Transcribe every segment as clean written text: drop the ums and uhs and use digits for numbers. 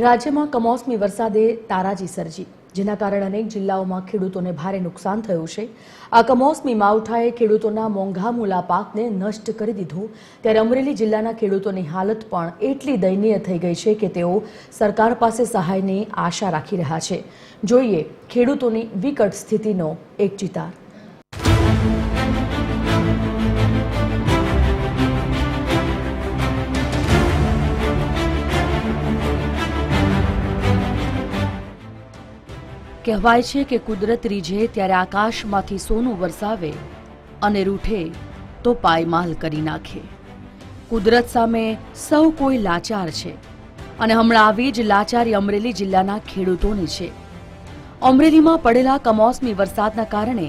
રાજ્યમાં કમોસમી વરસાદે તારાજી સર્જી, જેના કારણે અનેક જિલ્લાઓમાં ખેડૂતોને ભારે નુકસાન થયું છે। આ કમોસમી માવઠાએ ખેડૂતોના મોંઘામૂલા પાકને નષ્ટ કરી દીધો, ત્યારે અમરેલી જિલ્લાના ખેડૂતોની હાલત પણ એટલી દયનીય થઈ ગઈ છે કે તેઓ સરકાર પાસે સહાયની આશા રાખી રહ્યા છે। જોઈએ ખેડૂતોની વિકટ સ્થિતિનો એક ચિતાર। કહેવાય છે કે કુદરત રીઝે ત્યારે આકાશમાંથી સોનું વરસાવે અને રૂઠે તો પાયમાલ કરી નાખે। કુદરત સામે સૌ કોઈ લાચાર છે અને હમણાં આવી જ લાચારી અમરેલી જિલ્લાના ખેડૂતોની છે। અમરેલીમાં પડેલા કમોસમી વરસાદના કારણે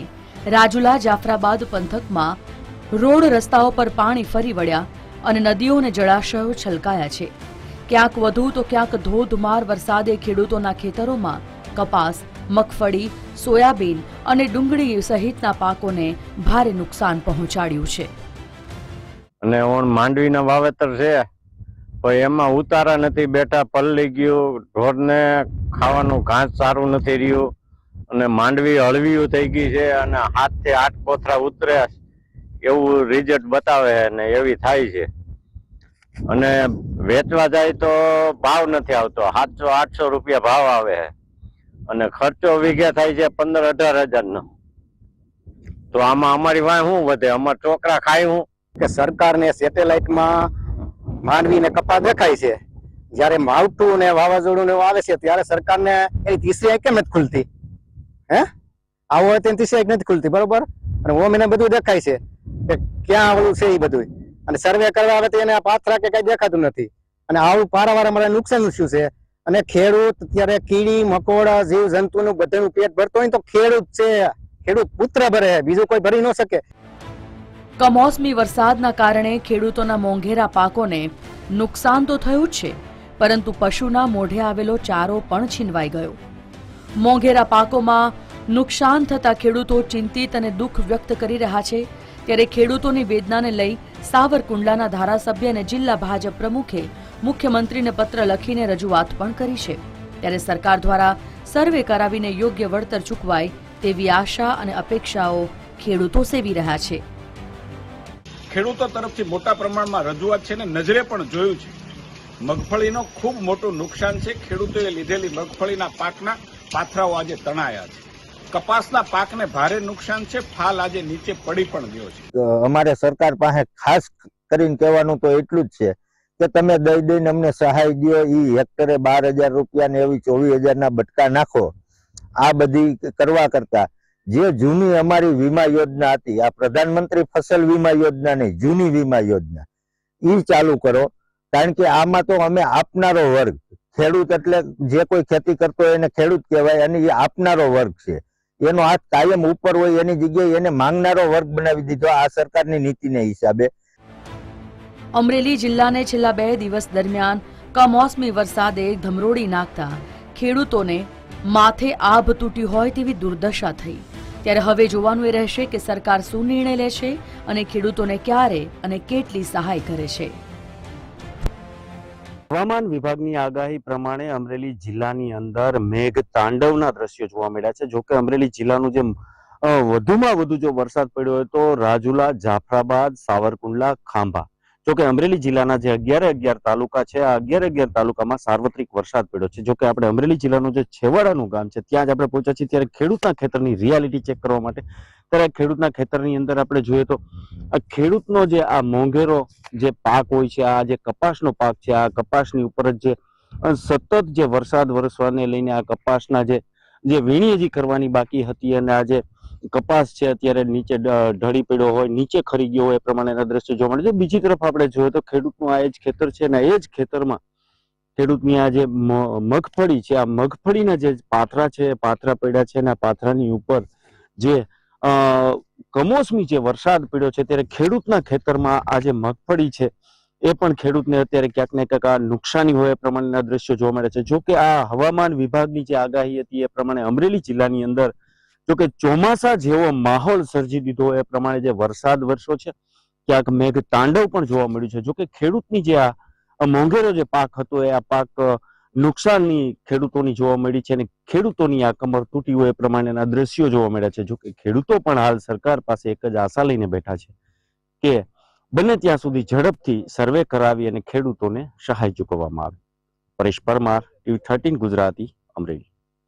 રાજુલા જાફરાબાદ પંથકમાં રોડ રસ્તાઓ પર પાણી ફરી વળ્યા અને નદીઓ અને જળાશયો છલકાયા છે। ક્યાંક વધુ તો ક્યાંક ધોધમાર વરસાદે ખેડૂતોના ખેતરોમાં કપાસ, મગફળી, સોયાબીન અને ડુંગળી સહિતના પાકોને ભારે નુકસાન પહોંચાડ્યું છે। અને માંડવીના વાવેતર છે, પણ એમાં ઉતારા નથી બેઠા, પલળી ગયું, ઢોરને ખાવાનું ઘાસ સારું નથી રહ્યું અને માંડવી હળવીયું થઈ ગઈ છે અને 7 થી 8 કોથળા ઉતરે એવું રિઝલ્ટ બતાવે અને એવી થાય છે। અને વેચવા જાય તો ભાવ નથી આવતો, 700-800 રૂપિયા ભાવ આવે છે અને ખર્ચો વીઘે થાય છે 15-18 હજારનો। તો આમાં અમારી વાય શું વધે? અમારા છોકરા ખાય શું? કે સરકારને સેટેલાઇટમાં માંડવી ને કપાસ દેખાય છે, જયારે માવઠું ને વાવાઝોડું ને આવે છે ત્યારે સરકારને એની તીસરી કેમ નથી ખુલતી? આવું હોય તેની તીસરી નથી ખુલતી, બરોબર? અને ઓમ એને બધું દેખાય છે કે ક્યાં આવેલું છે એ બધું, અને સર્વે કરવા આવે તો એને પાથરા કે કઈ દેખાતું નથી। અને આવું પારાવાર અમારે નુકસાન શું છે? અને ખેડૂત ત્યારે કીડી મકોડા જીવ જંતુનું બધાનું પેટ ભરતો હોય તો ખેડૂત છે, ખેડૂત પુત્ર ભરે, બીજું કોઈ ભરી ન શકે। કમોસમી વરસાદના કારણે ખેડૂતોના મોંઘેરા પાકોને નુકસાન તો થયું જ છે, પરંતુ પશુના મોઢે આવેલો ચારો પણ છીનવાઈ ગયો। મોંઘેરા પાકોમાં નુકસાન થતા ખેડૂતો ચિંતિત અને દુઃખ વ્યક્ત કરી રહ્યા છે। ત્યારે ખેડૂતોની વેદનાને લઈ સાવરકુંડલાના ધારાસભ્ય અને જિલ્લા ભાજપ પ્રમુખે મુખ્યમંત્રીને પત્ર લખીને રજૂઆત પણ કરી છે। ત્યારે સરકાર દ્વારા સર્વે કરાવીને યોગ્ય વળતર ચૂકવાય તેવી આશા અને અપેક્ષાઓ ખેડૂતો સેવી રહ્યા છે। ખેડૂતો તરફથી મોટા પ્રમાણમાં રજૂઆત છે ને નજરે પણ જોયું છે, મગફળીનો ખૂબ મોટું નુકસાન છે। ખેડૂતોએ લીધેલી મગફળીના પાકના પાથરાઓ આજે તણાયા છે, કપાસના પાકને ભારે નુકસાન છે, ફાલ આજે નીચે પડી પણ ગયો છે। અમારે સરકાર પાસે ખાસ કરીને કહેવાનું તો એટલું જ છે કે તમે દઈ દઈને અમને સહાય દો, ઈ હેક્ટરે 12,000 રૂપિયા ને એવી 24,000 બટકા નાખો। આ બધી કરવા કરતા જે જૂની અમારી વીમા યોજના હતી, આ પ્રધાનમંત્રી ફસલ વીમા યોજના નહીં, જૂની વીમા યોજના, ઈ ચાલુ કરો। કારણ કે આમાં તો અમે આપનારો વર્ગ, ખેડૂત એટલે જે કોઈ ખેતી કરતો હોય એને ખેડૂત કહેવાય અને એ આપનારો વર્ગ છે, એનો હાથ કાયમ ઉપર હોય, એની જગ્યાએ એને માંગનારો વર્ગ બનાવી દીધો આ સરકારની નીતિને હિસાબે। અમરેલી જિલ્લાને છેલ્લા 2 દિવસ દરમિયાન કમોસમી વરસાદે ધમરોડી નાખતા ખેડૂતોને માથે આભ તૂટી હોય તેવી દુર્દશા થઈ। ત્યારે હવે જોવાનું એ રહેશે કે સરકાર શું નિર્ણય લે છે અને ખેડૂતોને ક્યારે અને કેટલી સહાય કરે છે। હવામાન વિભાગની આગાહી પ્રમાણે અમરેલી જિલ્લાની અંદર મેઘ તાંડવના દ્રશ્યો જોવા મળ્યા છે। જોકે અમરેલી જિલ્લાનું જે વધુમાં વધુ જો વરસાદ પડ્યો હોય તો રાજુલા, જાફરાબાદ, સાવરકુંડલા, ખાંભા, જોકે અમરેલી જિલ્લાના જે 11 તાલુકા છે, આ 11 તાલુકામાં સાર્વત્રિક વરસાદ પડ્યો છે। જોકે આપણે અમરેલી જિલ્લાનું જે છેવાડાનું ગામ છે ત્યાં જ આપણે પહોંચ્યા છીએ, ત્યારે ખેડૂતના ખેતરની રિયાલિટી ચેક કરવા માટે। ત્યારે ખેડૂતના ખેતરની અંદર આપણે જોઈએ તો આ ખેડૂતનો જે આ મોંઘેરો જે પાક હોય છે, આ જે કપાસનો પાક છે, આ કપાસની ઉપર જ જે સતત જે વરસાદ વરસવાને લઈને આ કપાસના જે વીણી હજી કરવાની બાકી હતી અને આ જે કપાસ છે અત્યારે નીચે ઢળી પડ્યો હોય, નીચે ખરી ગયો હોય, એ પ્રમાણેના દ્રશ્યો જોવા મળે છે। બીજી તરફ આપણે જોઈએ તો ખેડૂતનું આ એ જ ખેતર છે અને એ જ ખેતરમાં ખેડૂતની આ જે મગફળી છે, આ મગફળીના જે પાથરા છે, પાથરા પડ્યા છે અને આ પાથરાની ઉપર જે કમોસમી જે વરસાદ પડ્યો છે ત્યારે ખેડૂતના ખેતરમાં આ જે મગફળી છે એ પણ ખેડૂતને અત્યારે ક્યાંક ને ક્યાંક આ નુકસાની હોય એ પ્રમાણેના દ્રશ્યો જોવા મળે છે। જોકે આ હવામાન વિભાગની જે આગાહી હતી એ પ્રમાણે અમરેલી જિલ્લાની અંદર જોકે ચોમાસા જેવો માહોલ સર્જી દીધો એ પ્રમાણે જે વરસાદ વરસ્યો છે, ક્યાંક મેઘ તાંડવ પણ જોવા મળ્યું છે। જોકે ખેડૂતની જે આ મોંઘેરો જે પાક હતો એ આ પાક નુકસાનની ખેડૂતોની જોવા મળી છે અને ખેડૂતોની આ કમર તૂટી હોય એ પ્રમાણેના દ્રશ્યો જોવા મળ્યા છે. જોકે ખેડૂતો પણ હાલ સરકાર પાસે એક જ આશા લઈને બેઠા છે કે બને ત્યાં સુધી ઝડપથી સર્વે કરાવી અને ખેડૂતોને સહાય ચૂકવવામાં આવે. પરેશ પરમાર, TV13 ગુજરાતી, અમરેલી.